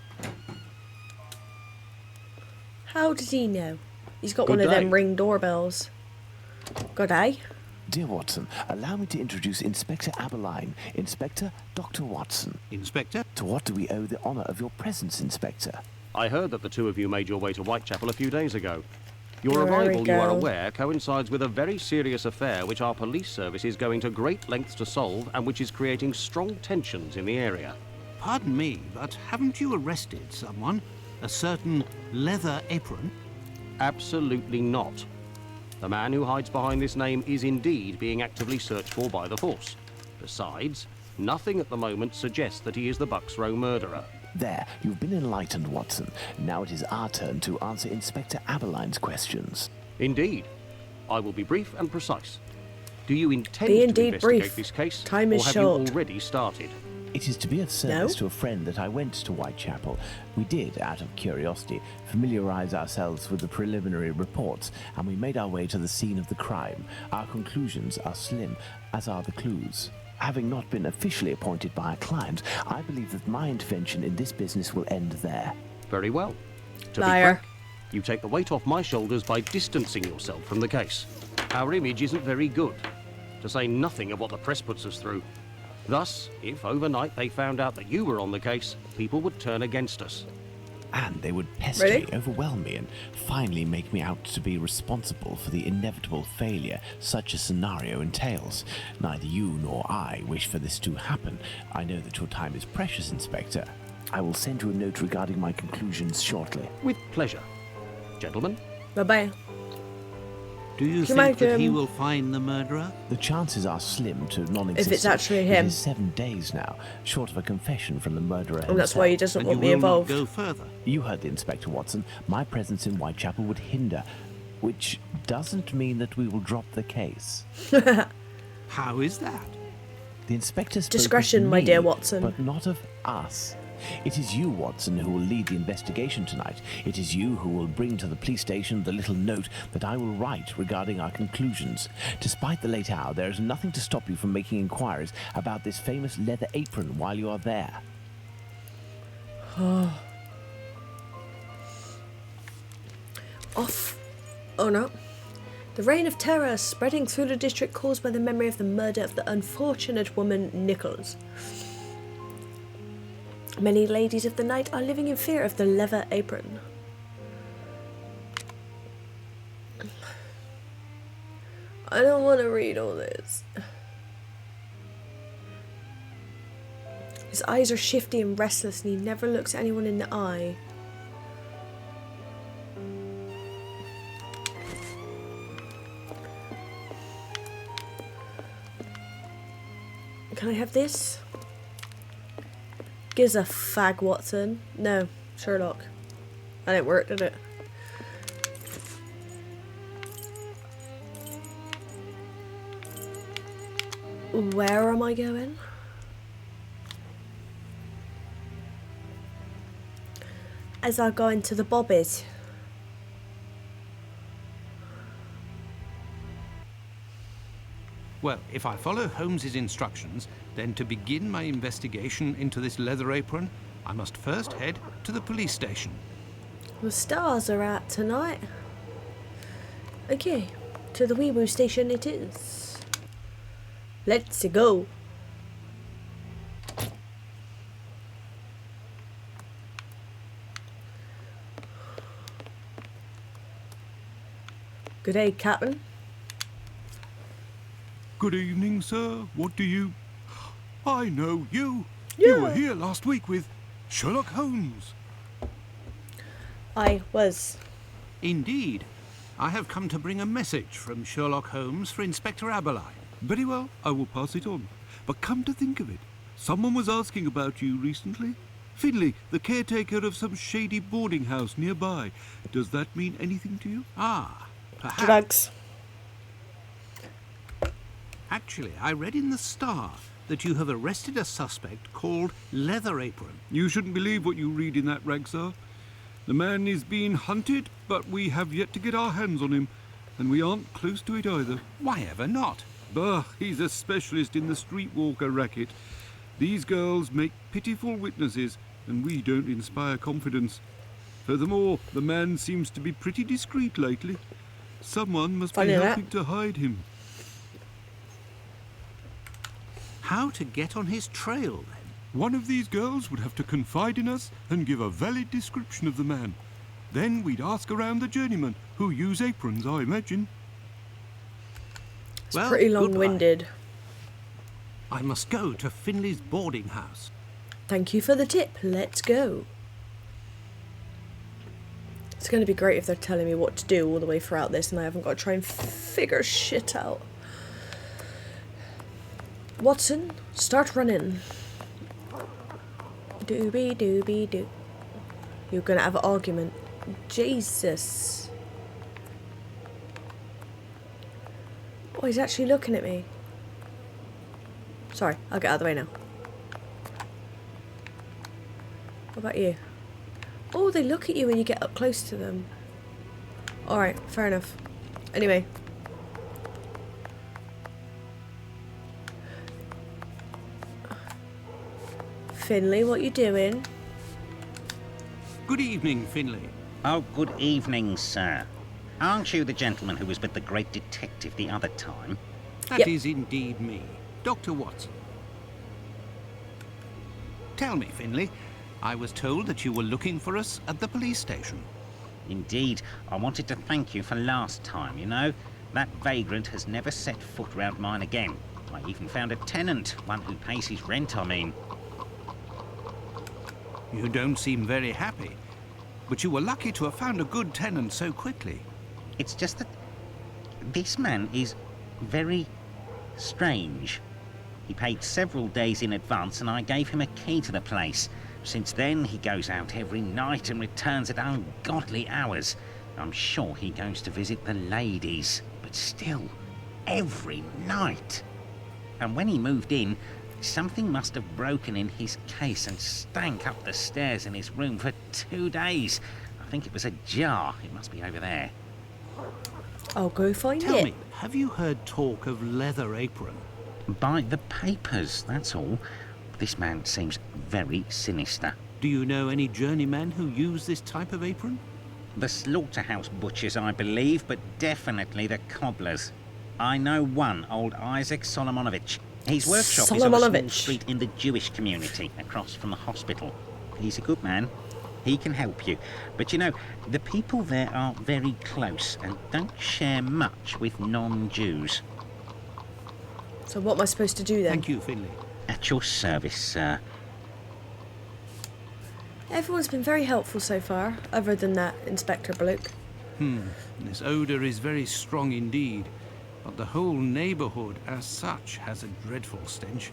How did he know? He's got Good one of them day. ring doorbells. Good day. Dear Watson, allow me to introduce Inspector Aberline, Inspector Dr. Watson. Inspector? To what do we owe the honour of your presence, Inspector? I heard that the two of you made your way to Whitechapel a few days ago. Your There we arrival, you are go. aware, coincides with a very serious affair which our police service is going to great lengths to solve and which is creating strong tensions in the area. Pardon me, but haven't you arrested someone? A certain Leather Apron? Absolutely not. The man who hides behind this name is indeed being actively searched for by the force. Besides, nothing at the moment suggests that he is the Bucks Row murderer. There, you've been enlightened, Watson. Now it is our turn to answer Inspector Aberline's questions. Indeed. I will be brief and precise. Do you intend Be to indeed investigate brief. this case, Time or is have short. you already started? It is to be of service No? to a friend that I went to Whitechapel. We did, out of curiosity, familiarise ourselves with the preliminary reports, and we made our way to the scene of the crime. Our conclusions are slim, as are the clues. Having not been officially appointed by a client, I believe that my intervention in this business will end there. Very well. To Liar. be frank, you take the weight off my shoulders by distancing yourself from the case. Our image isn't very good, to say nothing of what the press puts us through. Thus, if overnight they found out that you were on the case, people would turn against us. And they would pester Really? me, overwhelm me, and finally make me out to be responsible for the inevitable failure such a scenario entails. Neither you nor I wish for this to happen. I know that your time is precious, Inspector. I will send you a note regarding my conclusions shortly. With pleasure. Gentlemen, Bye-bye. Do you Can think I, that he will find the murderer? The chances are slim to non-existent. it's actually It him. is 7 days now, short of a confession from the murderer And that's why he himself. doesn't And want you me will not involved. go further? You heard the Inspector, Watson. My presence in Whitechapel would hinder, which doesn't mean that we will drop the case. How is that? The Inspector spoke Discretion, of my me, dear Watson. but not of us. It is you, Watson, who will lead the investigation tonight. It is you who will bring to the police station the little note that I will write regarding our conclusions. Despite the late hour, there is nothing to stop you from making inquiries about this famous leather apron while you are there. Off. Oh no. The reign of terror spreading through the district caused by the memory of the murder of the unfortunate woman Nichols. Many ladies of the night are living in fear of the leather apron. I don't want to read all this. His eyes are shifty and restless, and he never looks anyone in the eye. Can I have this? Gives a fag, Watson. No, Sherlock. And it worked, did it? Where am I going? As I go into the bobbies. Well, if I follow Holmes's instructions, then to begin my investigation into this leather apron, I must first head to the police station. The stars are out tonight. Okay, to the Weeble station it is. Let's go. Good day, Captain. Good evening, sir. What do you... I know you. Yeah. You were here last week with Sherlock Holmes. I was. Indeed. I have come to bring a message from Sherlock Holmes for Inspector Abberline. Very well, I will pass it on. But come to think of it, someone was asking about you recently. Finley, the caretaker of some shady boarding house nearby. Does that mean anything to you? Ah, perhaps. Drugs. Actually, I read in the Star that you have arrested a suspect called Leather Apron. You shouldn't believe what you read in that rag, sir. The man is being hunted, but we have yet to get our hands on him, and we aren't close to it either. Why ever not? Bah, he's a specialist in the streetwalker racket. These girls make pitiful witnesses, and we don't inspire confidence. Furthermore, the man seems to be pretty discreet lately. Someone must Funny be that. helping to hide him. How to get on his trail, then? One of these girls would have to confide in us and give a valid description of the man. Then we'd ask around the journeymen, who use aprons, I imagine. It's pretty long-winded. I must go to Finley's boarding house. Thank you for the tip. Let's go. It's going to be great if they're telling me what to do all the way throughout this and I haven't got to try and figure shit out. Watson, start running. Doobie doobie doo. You're going to have an argument. Jesus. Oh, he's actually looking at me. Sorry, I'll get out of the way now. What about you? Oh, they look at you when you get up close to them. Alright, fair enough. Anyway. Finley, what you doing? Good evening, Finley. Oh, good evening, sir. Aren't you the gentleman who was with the great detective the other time? That is Yep. indeed me, Dr. Watson. Tell me, Finley, I was told that you were looking for us at the police station. Indeed, I wanted to thank you for last time, you know. That vagrant has never set foot round mine again. I even found a tenant, one who pays his rent, I mean. You don't seem very happy, but you were lucky to have found a good tenant so quickly. It's just that this man is very strange. He paid several days in advance and I gave him a key to the place. Since then, he goes out every night and returns at ungodly hours. I'm sure he goes to visit the ladies, but still, every night. And when he moved in, something must have broken in his case and stank up the stairs in his room for 2 days. I think it was a jar. It must be over there. I'll go find Tell it. me, have you heard talk of Leather Apron? By the papers, that's all. This man seems very sinister. Do you know any journeymen who use this type of apron? The slaughterhouse butchers, I believe, but definitely the cobblers. I know one, old Isaac Solomonovich. His workshop is on a small Solomonovich. street in the Jewish community, across from the hospital. He's a good man. He can help you. But you know, the people there are very close and don't share much with non-Jews. So what am I supposed to do then? Thank you, Finley. At your service, sir. Everyone's been very helpful so far, other than that Inspector bloke. This odour is very strong indeed, but the whole neighbourhood as such has a dreadful stench.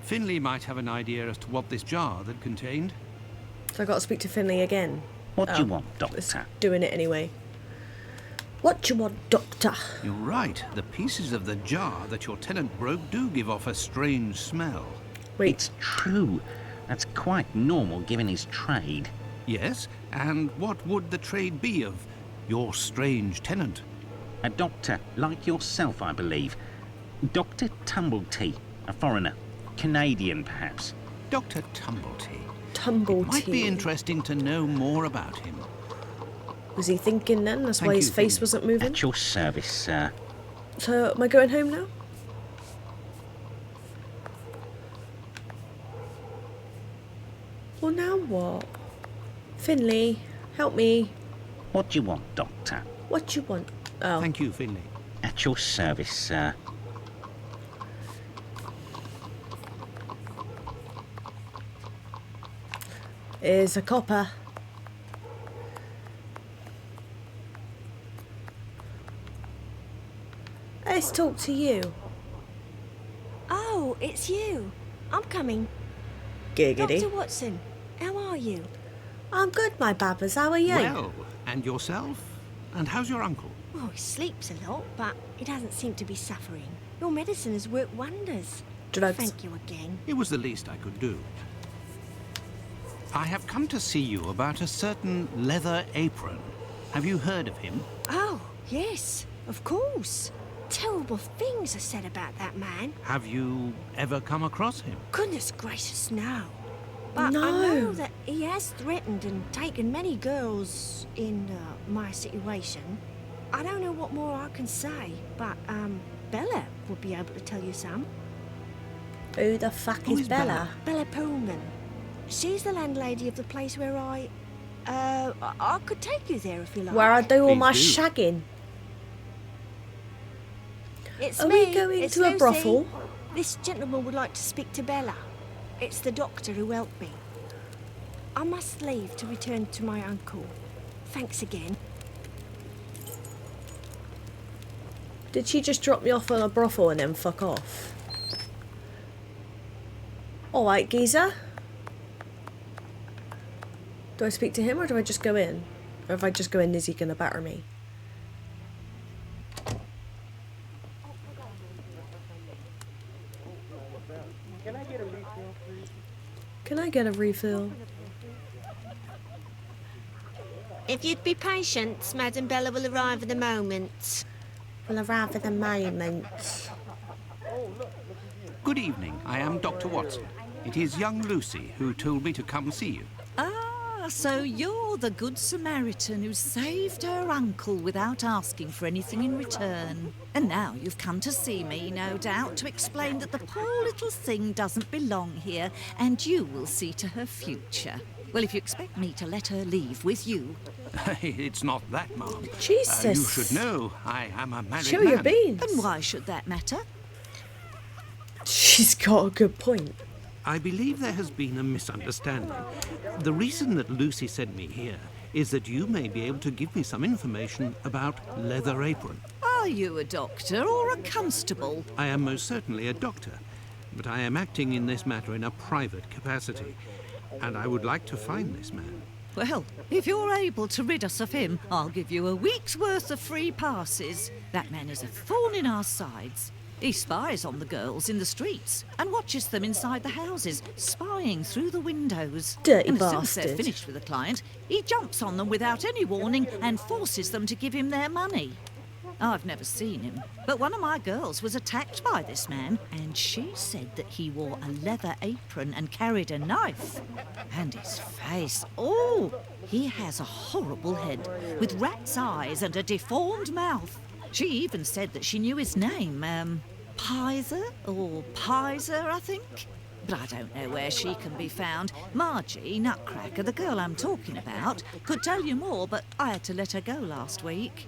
Finley might have an idea as to what this jar that contained. So I got to speak to Finley again. What do you want, Let's Doctor? doing it anyway. What you want, Doctor? You're right, the pieces of the jar that your tenant broke do give off a strange smell. Wait, It's true. That's quite normal given his trade. Yes, and what would the trade be of your strange tenant? A doctor like yourself, I believe. Dr. Tumblety, a foreigner. Canadian, perhaps. Dr. Tumblety. Tumblety. Might be interesting to know more about him. Was he thinking then? That's why Thank his you, face Finley. wasn't moving? At your service, sir. So, am I going home now? Well, now what? Finley, help me. What do you want, Doctor? What you want? Oh, Thank you, Finley. At your service, sir. here's a copper. Let's talk to you. Oh, it's you. I'm coming. Giggity. Dr. Watson, how are you? I'm good, my babbers. How are you? Well, and yourself? And how's your uncle? Well, he sleeps a lot, but he doesn't seem to be suffering. Your medicine has worked wonders. Drugs. Thank you again. It was the least I could do. I have come to see you about a certain leather apron. Have you heard of him? Oh, yes, of course. Terrible things are said about that man. Have you ever come across him? Goodness gracious, no. But No. I know that he has threatened and taken many girls in my situation. I don't know what more I can say, but Bella would be able to tell you some. Who the fuck Who is is Bella? Bella Pullman. She's the landlady of the place where I could take you there if you like. Where I do all Please my do. shagging. It's Are me. we going it's to a Lucy. brothel? This gentleman would like to speak to Bella. It's the doctor who helped me. I must leave to return to my uncle. Thanks again. Did she just drop me off on a brothel and then fuck off? Alright, geezer. Do I speak to him or do I just go in? Or if I just go in, is he gonna batter me? Can I get a refill? If you'd be patient, Madam Bella will arrive in a moment. Will arrive at the moment. Good evening. I am Dr. Watson. It is young Lucy who told me to come see you. Ah, so you're the Good Samaritan who saved her uncle without asking for anything in return. And now you've come to see me, no doubt, to explain that the poor little thing doesn't belong here, and you will see to her future. Well, if you expect me to let her leave with you... It's not that, Ma'am. Jesus. You should know I am a married Show man. your beans. And why should that matter? She's got a good point. I believe there has been a misunderstanding. The reason that Lucy sent me here is that you may be able to give me some information about Leather Apron. Are you a doctor or a constable? I am most certainly a doctor, but I am acting in this matter in a private capacity, and I would like to find this man. Well, if you're able to rid us of him, I'll give you a week's worth of free passes. That man is a thorn in our sides. He spies on the girls in the streets and watches them inside the houses, spying through the windows. Dirty and as soon as bastard. they're finished with a client, he jumps on them without any warning and forces them to give him their money. I've never seen him, but one of my girls was attacked by this man, and she said that he wore a leather apron and carried a knife. And his face, oh, he has a horrible head, with rat's eyes and a deformed mouth. She even said that she knew his name, Pizer, or Pizer, I think. but I don't know where she can be found. Margie, Nutcracker, the girl I'm talking about, could tell you more, but I had to let her go last week.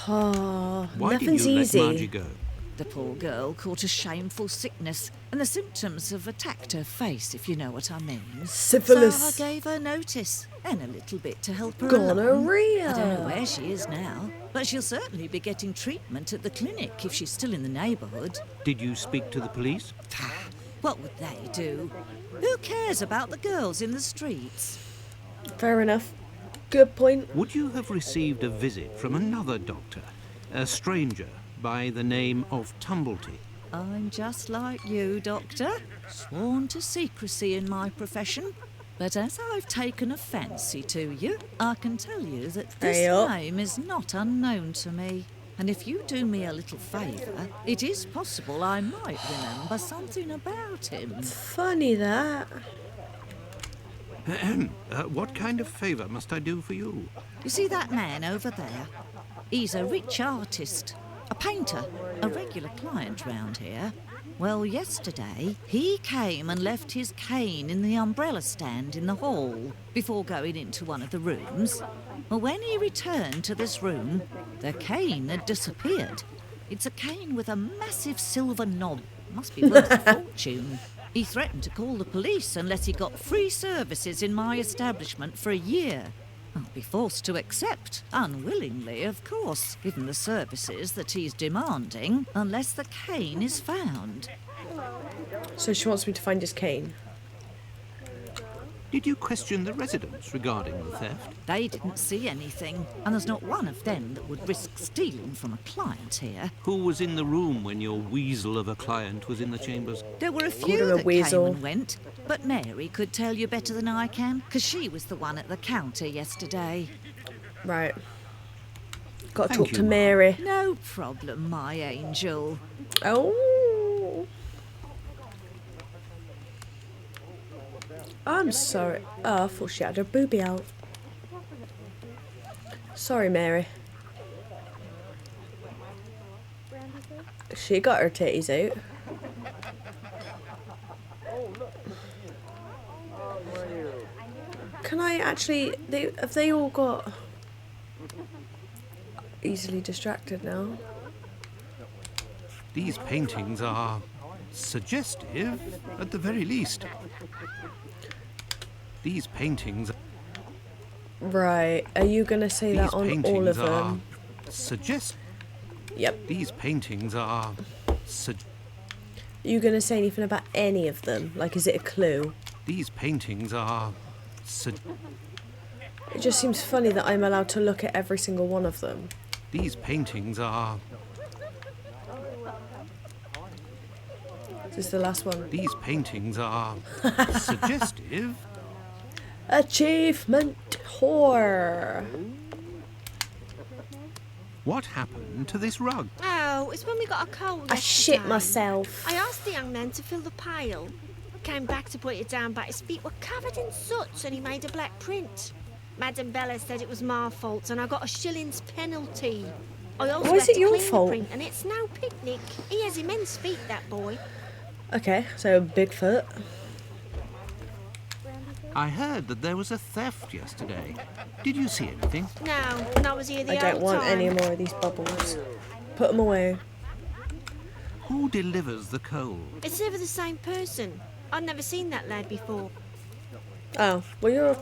Oh, Why did nothing's you easy. let Margie go? The poor girl caught a shameful sickness, and the symptoms have attacked her face, if you know what I mean. Syphilis. So I gave her notice, and a little bit to help her along. Gonorrhea. I don't know where she is now, but she'll certainly be getting treatment at the clinic if she's still in the neighbourhood. Did you speak to the police? What would they do? Who cares about the girls in the streets? Fair enough. Good point. Would you have received a visit from another doctor, a stranger by the name of Tumblety? I'm just like you, Doctor, sworn to secrecy in my profession. But as I've taken a fancy to you, I can tell you that this Hey-up. name is not unknown to me. And if you do me a little favour, it is possible I might remember something about him. Funny that. What kind of favour must I do for you? You see that man over there? He's a rich artist, a painter, a regular client round here. Well, yesterday, he came and left his cane in the umbrella stand in the hall before going into one of the rooms. Well, when he returned to this room, the cane had disappeared. It's a cane with a massive silver knob. Must be worth a fortune. He threatened to call the police unless he got free services in my establishment for a year. I'll be forced to accept, unwillingly, of course, given the services that he's demanding, unless the cane is found. So she wants me to find his cane. Did you question the residents regarding the theft? They didn't see anything, and there's not one of them that would risk stealing from a client here. Who was in the room when your weasel of a client was in the chambers? There were a Called few him a that weasel. came and went, but Mary could tell you better than I can, because she was the one at the counter yesterday. Right. Got to Thank talk you, to Mum. Mary. No problem, my angel. Oh. I'm sorry. Oh, I thought she had her boobie out. Sorry, Mary. She got her titties out. Can I actually... have they all got... easily distracted now? These paintings are suggestive, at the very least. These paintings... Right. Are you going to say These that on all of paintings are them? suggest... Yep. These paintings are... Are you going to say anything about any of them? Like, is it a clue? These paintings are... It just seems funny that I'm allowed to look at every single one of them. These paintings are... Is this the last one? These paintings are suggestive. Achievement whore. What happened to this rug? Oh, it's when we got a cold I shit yesterday. myself. I asked the young man to fill the pail. Came back to put it down, but his feet were covered in soot and he made a black print. Madam Bella said it was my fault and I got a shilling's penalty. I also Why is had it to your clean the fault? print and it's no picnic. He has immense feet, that boy. Okay, so Bigfoot. I heard that there was a theft yesterday. Did you see anything? No, and I was here the I don't whole want time. any more of these bubbles. Put them away. Who delivers the coal? It's never the same person. I'd never seen that lad before. Oh, well you're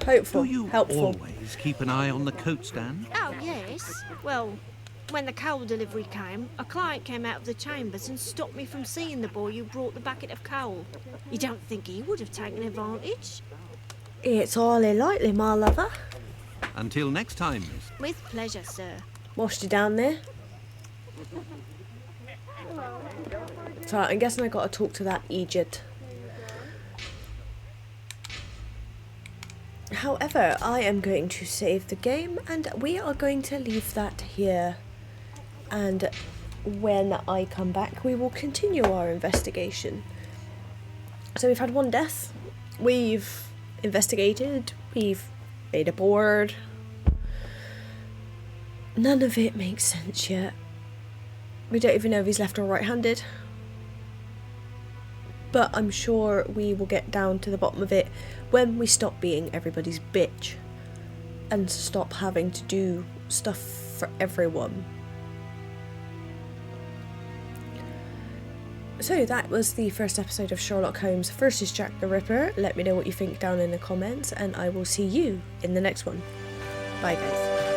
hopeful, Do you helpful. always keep an eye on the coat stand? Oh, yes. Well, when the coal delivery came, a client came out of the chambers and stopped me from seeing the boy who brought the bucket of coal. You don't think he would have taken advantage? It's highly likely, my lover. Until next time, miss. With pleasure, sir. Washed you down there. So I'm guessing I got to talk to that Egypt. However, I am going to save the game and we are going to leave that here. And when I come back, we will continue our investigation. So we've had one death. We've investigated. We've made a board. None of it makes sense yet. We don't even know if he's left or right-handed. but I'm sure we will get down to the bottom of it when we stop being everybody's bitch and stop having to do stuff for everyone. So that was the first episode of Sherlock Holmes versus Jack the Ripper. Let me know what you think down in the comments, and I will see you in the next one. Bye guys.